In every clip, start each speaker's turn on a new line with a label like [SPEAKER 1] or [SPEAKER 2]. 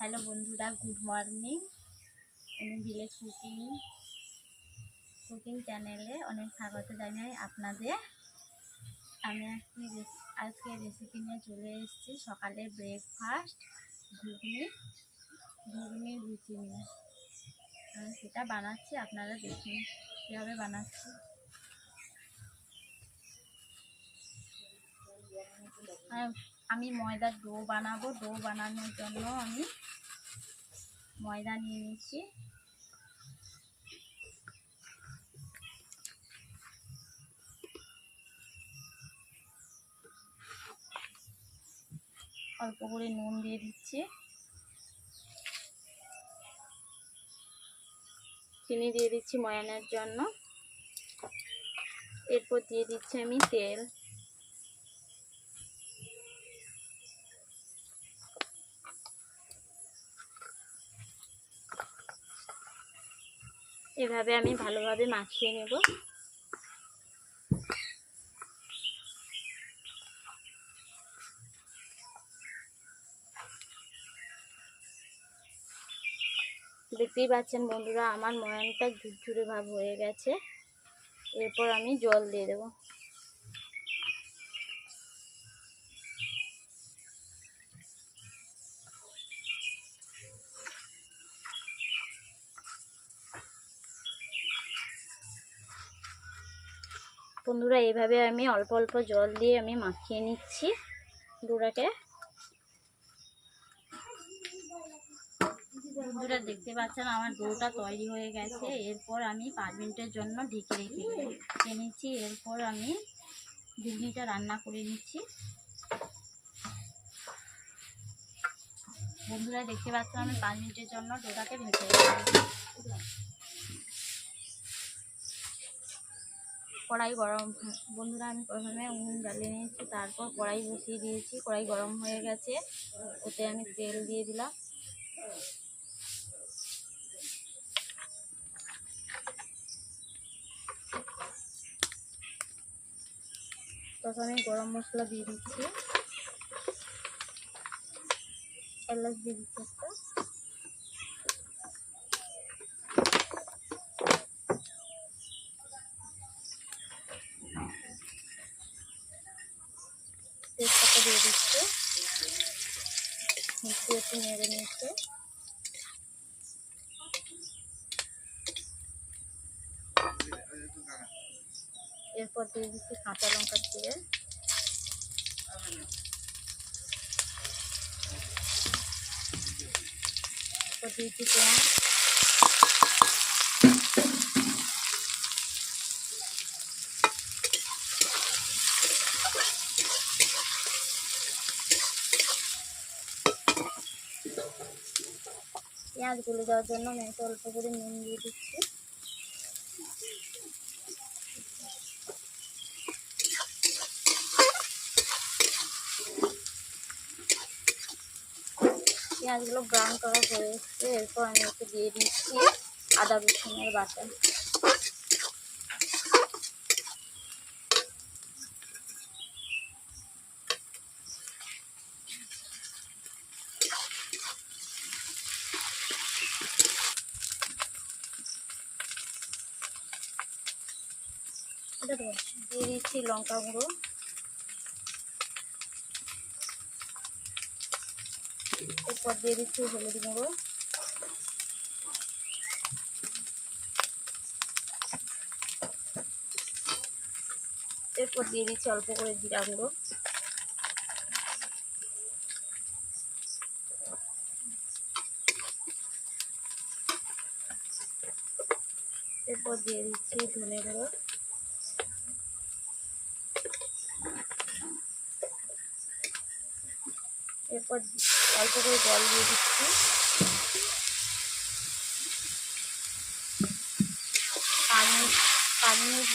[SPEAKER 1] Hello বন্ধুরা, good morning. আমি village cooking চ্যানেলে অনেক স্বাগত জানাই আপনাদের। আমি আজকে রেসিপি নিয়ে চলে এসেছি। সকালে ব্রেকফাস্ট ঘুগনি লুচি নিয়ে আমি সেটা বানাচ্ছি। আপনারা দেখুন কীভাবে বানাচ্ছি। আমি ময়দার ডো বানাবো। ডো বানানোর জন্য আমি ময়দা নিয়ে নিচ্ছি। অল্প করে নুন দিয়ে দিচ্ছি, চিনি দিয়ে দিচ্ছি ময়ানের জন্য। এরপর দিয়ে দিচ্ছি আমি তেল। এভাবে আমি ভালোভাবে মাখিয়ে নেব। দেখতেই পাচ্ছেন বন্ধুরা, আমার ময়ানটা ঝুরঝুরে ভাব হয়ে গেছে। এরপর আমি জল দিয়ে দেব। বন্ধুরা, এইভাবে আমি অল্প অল্প জল দিয়ে আমি মাখিয়ে নিচ্ছি ডোটাকে। বন্ধুরা দেখতে পাচ্ছেন আমার ডোটা তৈরি হয়ে গেছে। এরপর আমি 5 মিনিটের জন্য ঢেকে রেখে নিচ্ছি। এরপর আমি ঘুগনিটা রান্না করে নিচ্ছি। বন্ধুরা দেখতে পাচ্ছেন আমি 5 মিনিটের জন্য ডোটাকে ঢেকে রেখেছি। কড়াই গরম। বন্ধুরা, আমি প্রথমে উনুন জ্বালিয়ে নিয়েছি, তারপর কড়াই বসিয়ে দিয়েছি। কড়াই গরম হয়ে গেছে, ওতে আমি তেল দিয়ে দিলাম। প্রথমে গরম মশলা দিয়ে দিচ্ছি, এলাচ দিয়ে দিচ্ছি একটা। তেজপাতা দিয়ে দিচ্ছে, মিষ্টি একটু নেড়ে নিচ্ছে। এরপর দিয়ে দিচ্ছি কাঁচা লঙ্কা দিয়ে। এরপর দিয়েছি পেঁয়াজ। পেঁয়াজ গলে দেওয়ার জন্য আমি একটু অল্প করে নুন দিয়ে দিচ্ছি। পেঁয়াজগুলো ব্রাউন কালার হয়ে এসছে। এরপর আমি একটু দিয়ে দিচ্ছি আদা রসুনের বাটা। দিয়ে দিচ্ছি লঙ্কা গুঁড়ো। এরপর দিয়ে দিচ্ছি হলুদ গুঁড়ো। এরপর দিয়ে দিচ্ছি অল্প করে জিরা গুঁড়ো। এরপর দিয়ে দিচ্ছি ধনে গুঁড়ো। এরপর অল্প করে জল দিয়ে দিচ্ছি। পাঁচ মিনিট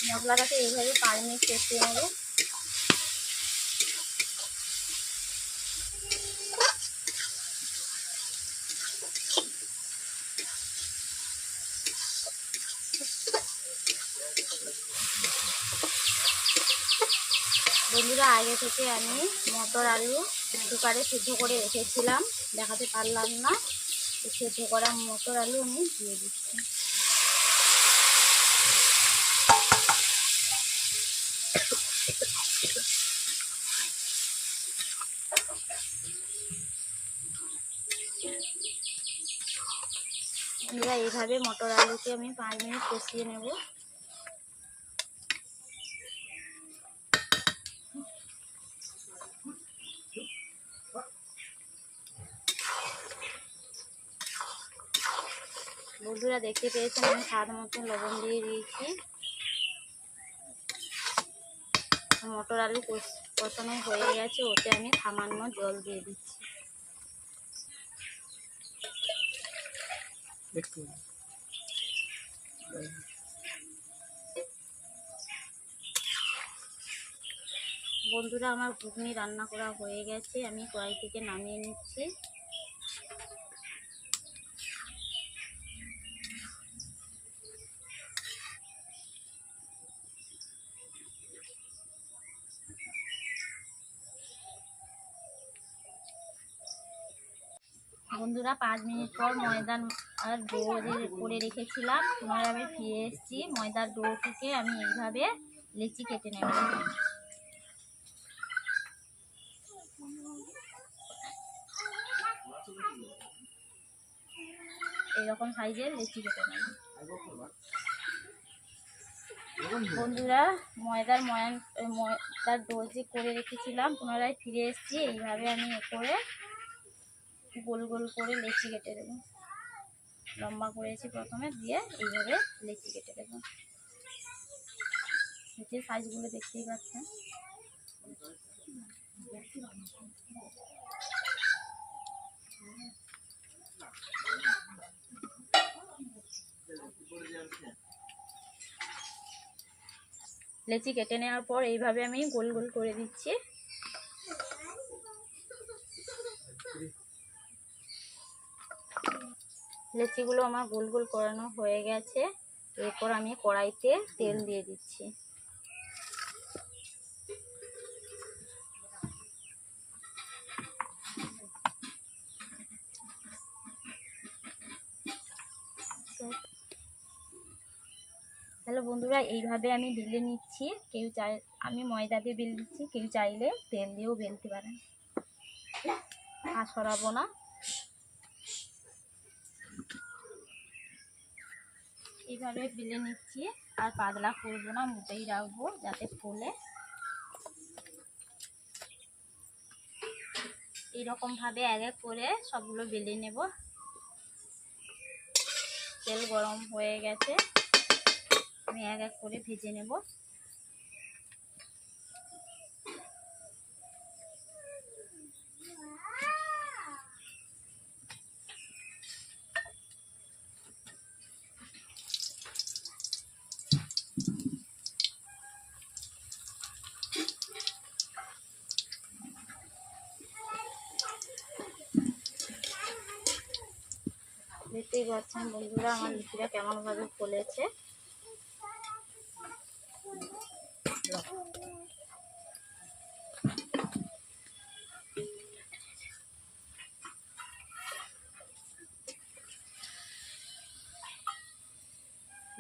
[SPEAKER 1] মশলাটাকে এইভাবে 5 মিনিট কষিয়ে নেব। বন্ধুরা, আগে থেকে আমি মটর আলু কুকারে সিদ্ধ করে রেখেছিলাম। দেখাতে পারলাম না। সেদ্ধ করা মটর আলু আমি দিয়ে দিচ্ছি। বন্ধুরা এইভাবে মটর আলুকে আমি 5 মিনিট কষিয়ে নেব। বন্ধুরা দেখতে পেয়েছেন আমি স্বাদ মতন লবণ দিয়ে দিয়েছি। মটর আলু কষানো হয়ে গেছে, ওতে আমি সামান্য জল দিয়ে দিচ্ছি। বন্ধুরা আমার ঘুগনি রান্না করা হয়ে গেছে, আমি কড়াই থেকে নামিয়ে নিচ্ছি। বন্ধুরা 5 মিনিট পর ময়দার ডো করে রেখেছিলাম, পুনরায় আমি ফিরে এসেছি। ময়দার ডো থেকে আমি এইভাবে লেচি কেটে নেব। এইরকম সাইজের লেচি কেটে নেব। বন্ধুরা ময়দার ডো যে করে রেখেছিলাম পুনরায় ফিরে এসেছি। এইভাবে আমি করে গোল গোল করে লেচি কেটে দেবো। লম্বা করেছি প্রথমে, দিয়ে এইভাবে লেচি কেটে দেবো। লেচির সাইজগুলো দেখতেই পাচ্ছেন। লেচি কেটে নেওয়ার পর এইভাবে আমি গোল গোল করে দিচ্ছি। লেচিগুলো আমার গোল গোল করানো হয়ে গেছে। এরপর আমি কড়াইতে তেল দিয়ে দিচ্ছি। হ্যালো বন্ধুরা, এইভাবে আমি বেলে নিচ্ছি। আমি ময়দা দিয়ে বেলে দিচ্ছি, কেউ চাইলে তেল দিয়েও বেলতে পারেন। আর সরাবো না। এইভাবে বেলে নিচ্ছি, আর পাতলা করবো না, মোটেই রাখবো যাতে ফোলে। এইরকম ভাবে এক এক করে সবগুলো বেলে নেব। তেল গরম হয়ে গেছে, আমি এক এক করে ভেজে নেব। দেখতেই পাচ্ছেন বন্ধুরা আমার লুচিটা কেমন ভাবে ফুলেছে।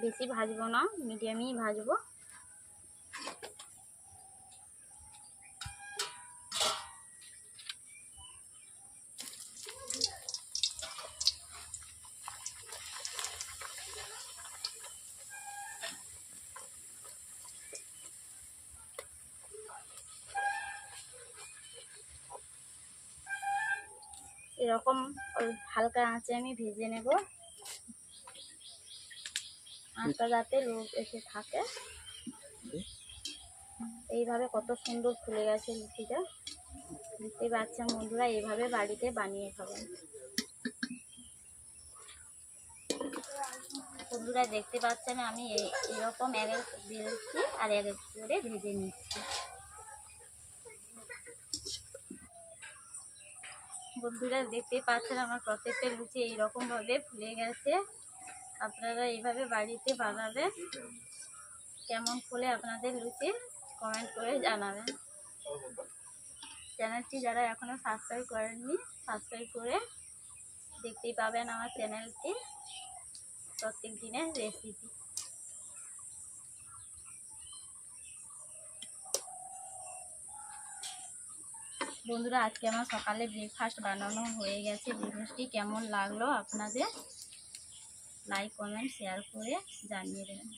[SPEAKER 1] বেশি ভাজবো না, মিডিয়ামই ভাজবো। এরকম হালকা আঁচে আমি ভেজে নেব, আঁচটা যাতে লোক এসে থাকে। এইভাবে কত সুন্দর ফুলে গেছে লুচিটা, দেখতেই পাচ্ছেন বন্ধুরা। এইভাবে বাড়িতে বানিয়ে খাবেন। বন্ধুরা দেখতে পাচ্ছেন আমি এরকম এক এক বেলছি আর এক এক করে ভেজে নিচ্ছি। বন্ধুরা দেখতেই পাচ্ছেন আমার প্রত্যেকটা লুচি এইরকম ভাবে ফুলে গেছে। আপনারা এইভাবে বাড়িতে বানাবেন। কেমন ফুলে আপনাদের লুচি কমেন্ট করে জানাবেন। চ্যানেলটি যারা এখনও সাবস্ক্রাইব করেননি, সাবস্ক্রাইব করে দেখতেই পাবেন আমার চ্যানেলটি প্রত্যেক দিনের রেসিপি। বন্ধুরা, আজকে আমার সকালে ব্রেকফাস্ট বানানো হয়ে গেছে। ব্রেকফাস্টটি কেমন লাগলো আপনাদের লাইক কমেন্ট শেয়ার করে জানিয়ে দেবেন।